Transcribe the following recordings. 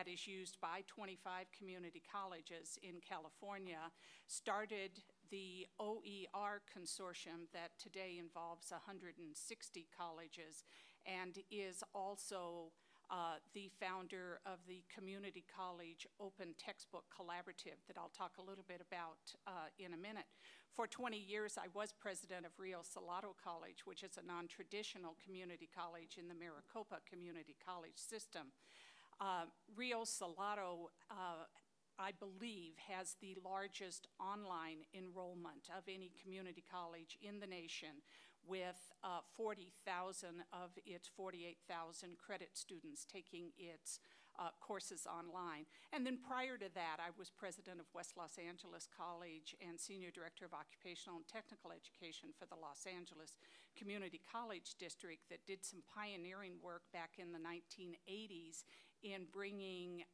that is used by 25 community colleges in California, started the OER consortium that today involves 160 colleges, and is also the founder of the Community College Open Textbook Collaborative that I'll talk a little bit about in a minute. For 20 years, I was president of Rio Salado College, which is a non-traditional community college in the Maricopa Community College system. Rio Salado, I believe, has the largest online enrollment of any community college in the nation, with 40,000 of its 48,000 credit students taking its courses online. And then prior to that, I was president of West Los Angeles College and senior director of occupational and technical education for the Los Angeles Community College District that did some pioneering work back in the 1980s in bringing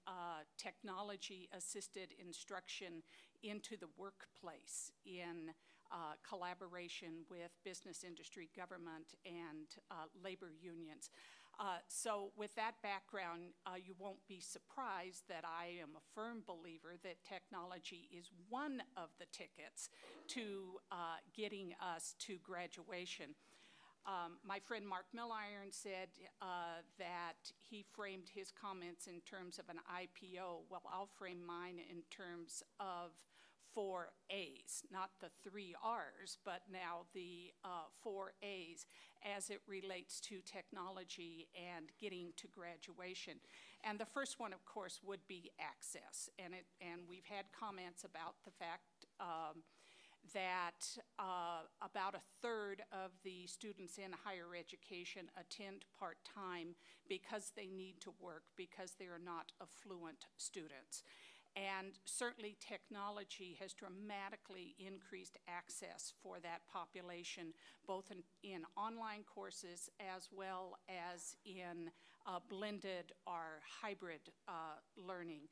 technology-assisted instruction into the workplace in collaboration with business, industry, government, and labor unions. So with that background, you won't be surprised that I am a firm believer that technology is one of the tickets to getting us to graduation. My friend Mark Milliron said that he framed his comments in terms of an IPO. Well, I'll frame mine in terms of 4 A's, not the 3 R's, but now the 4 A's as it relates to technology and getting to graduation. And the first one, of course, would be access. And we've had comments about the fact that about a third of the students in higher education attend part-time because they need to work, because they are not affluent students. And certainly technology has dramatically increased access for that population, both in online courses as well as in blended or hybrid learning.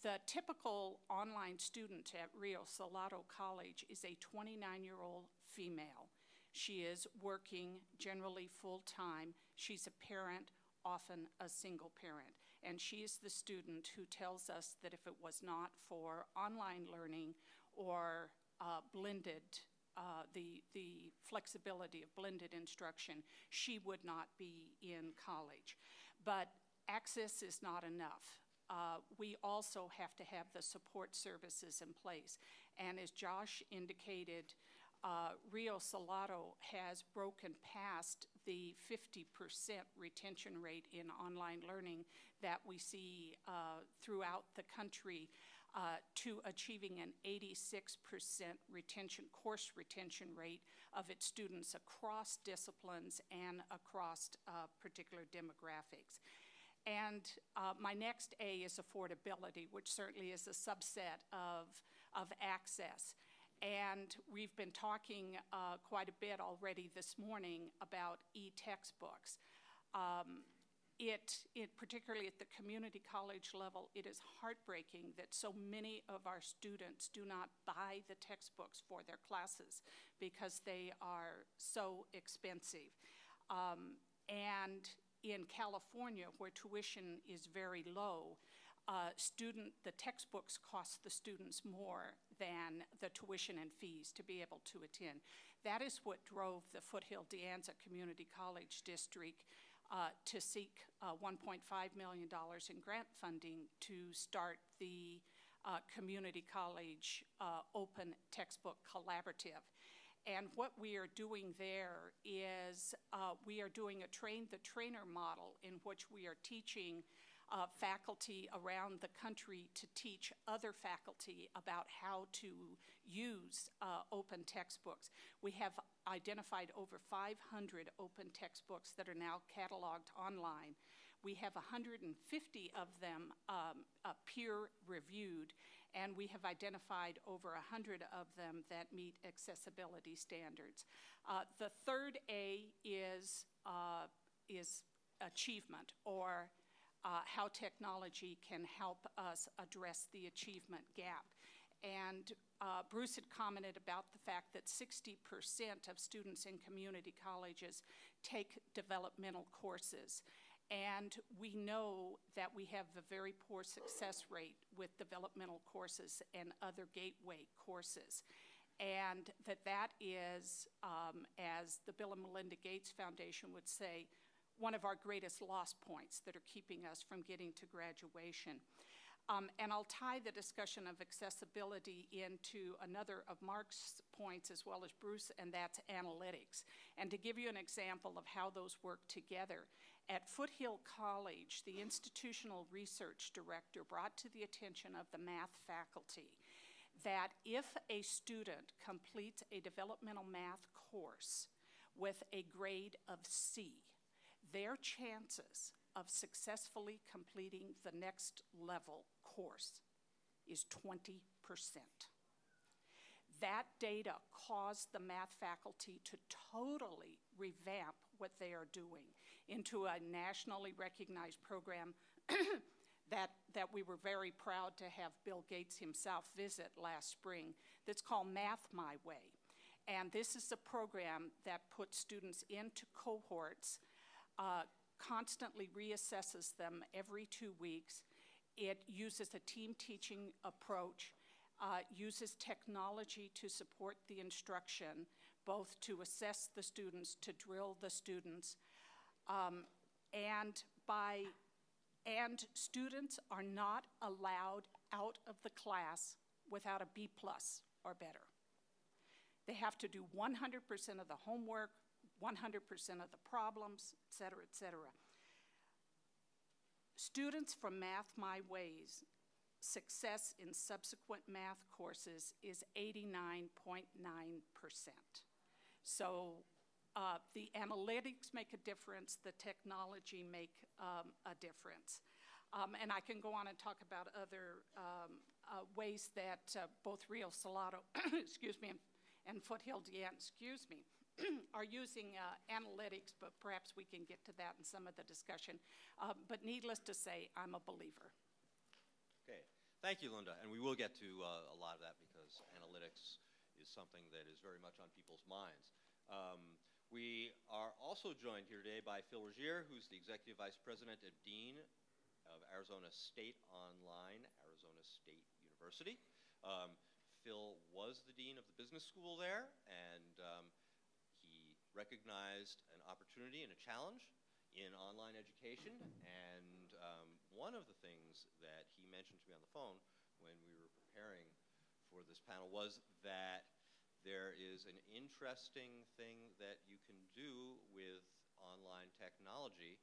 The typical online student at Rio Salado College is a 29-year-old female. She is working generally full-time. She's a parent, often a single parent. And she is the student who tells us that if it was not for online learning or blended, the flexibility of blended instruction, she would not be in college. But access is not enough. We also have to have the support services in place. And as Josh indicated, Rio Salado has broken past the 50% retention rate in online learning that we see throughout the country to achieving an 86% course retention rate of its students across disciplines and across particular demographics. And my next A is affordability, which certainly is a subset of access. And we've been talking quite a bit already this morning about e-textbooks. Particularly at the community college level, it is heartbreaking that so many of our students do not buy the textbooks for their classes because they are so expensive. And in California, where tuition is very low, the textbooks cost the students more than the tuition and fees to be able to attend. That is what drove the Foothill De Anza Community College District to seek $1.5 million in grant funding to start the Community College Open Textbook Collaborative. And what we are doing there is we are doing a train-the-trainer model in which we are teaching faculty around the country to teach other faculty about how to use open textbooks. We have identified over 500 open textbooks that are now cataloged online. We have 150 of them peer-reviewed, and we have identified over 100 of them that meet accessibility standards. The third A is achievement, or how technology can help us address the achievement gap. And Bruce had commented about the fact that 60% of students in community colleges take developmental courses. And we know that we have a very poor success rate with developmental courses and other gateway courses. And that is, as the Bill and Melinda Gates Foundation would say, one of our greatest loss points that are keeping us from getting to graduation. And I'll tie the discussion of accessibility into another of Mark's points as well as Bruce, and that's analytics. And to give you an example of how those work together, at Foothill College, the institutional research director brought to the attention of the math faculty that if a student completes a developmental math course with a grade of C, their chances of successfully completing the next level course is 20%. That data caused the math faculty to totally revamp what they are doing into a nationally recognized program that we were very proud to have Bill Gates himself visit last spring, that's called Math My Way. And this is a program that puts students into cohorts, constantly reassesses them every 2 weeks. It uses a team teaching approach, uses technology to support the instruction, both to assess the students, to drill the students, and students are not allowed out of the class without a B+ or better. They have to do 100% of the homework, 100% of the problems, et cetera, et cetera. Students from Math My Way's success in subsequent math courses is 89.9%. So the analytics make a difference, the technology make a difference. And I can go on and talk about other ways that both Rio Salado, excuse me, and Foothill Deanne, excuse me, are using analytics, but perhaps we can get to that in some of the discussion. But needless to say, I'm a believer. Okay, thank you, Linda. And we will get to a lot of that because analytics is something that is very much on people's minds. We are also joined here today by Phil Rogier, who's the Executive Vice President and Dean of Arizona State Online, Arizona State University. Phil was the Dean of the Business School there, and he recognized an opportunity and a challenge in online education. And one of the things that he mentioned to me on the phone when we were preparing for this panel was that there is an interesting thing that you can do with online technology,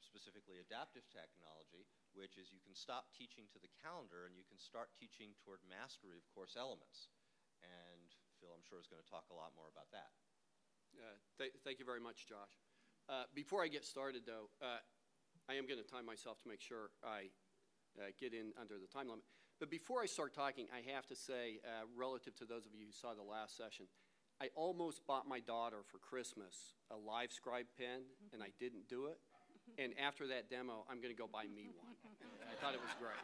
specifically adaptive technology, which is you can stop teaching to the calendar and you can start teaching toward mastery of course elements. And Phil, I'm sure, is going to talk a lot more about that. Thank you very much, Josh. Before I get started, though, I am going to time myself to make sure I get in under the time limit. But before I start talking, I have to say, relative to those of you who saw the last session, I almost bought my daughter for Christmas a LiveScribe pen, and I didn't do it. And after that demo, I'm going to go buy me one. I thought it was great.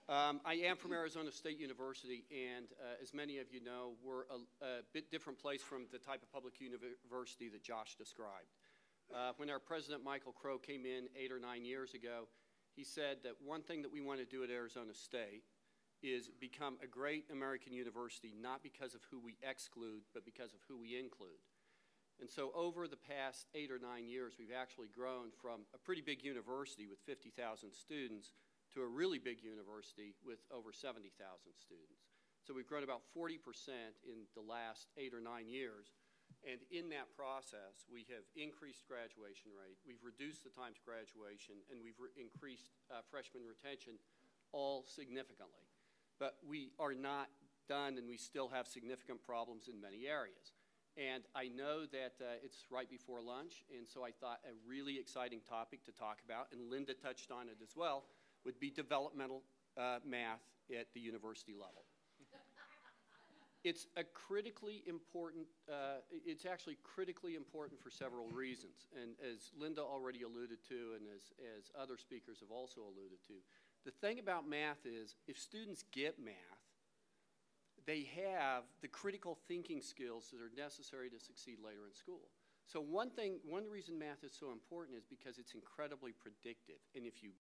I am from Arizona State University, and as many of you know, we're a bit different place from the type of public university that Josh described. When our president, Michael Crow, came in 8 or 9 years ago, he said that one thing that we want to do at Arizona State is become a great American university, not because of who we exclude, but because of who we include. And so over the past 8 or 9 years, we've actually grown from a pretty big university with 50,000 students to a really big university with over 70,000 students. So we've grown about 40% in the last 8 or 9 years. And in that process, we have increased graduation rate, we've reduced the time to graduation, and we've increased freshman retention, all significantly. But we are not done, and we still have significant problems in many areas. And I know that it's right before lunch, and so I thought a really exciting topic to talk about, and Linda touched on it as well, would be developmental math at the university level. It's a critically important, it's actually critically important for several reasons. And as Linda already alluded to, and as other speakers have also alluded to, the thing about math is if students get math, they have the critical thinking skills that are necessary to succeed later in school. So one reason math is so important is because it's incredibly predictive. And if you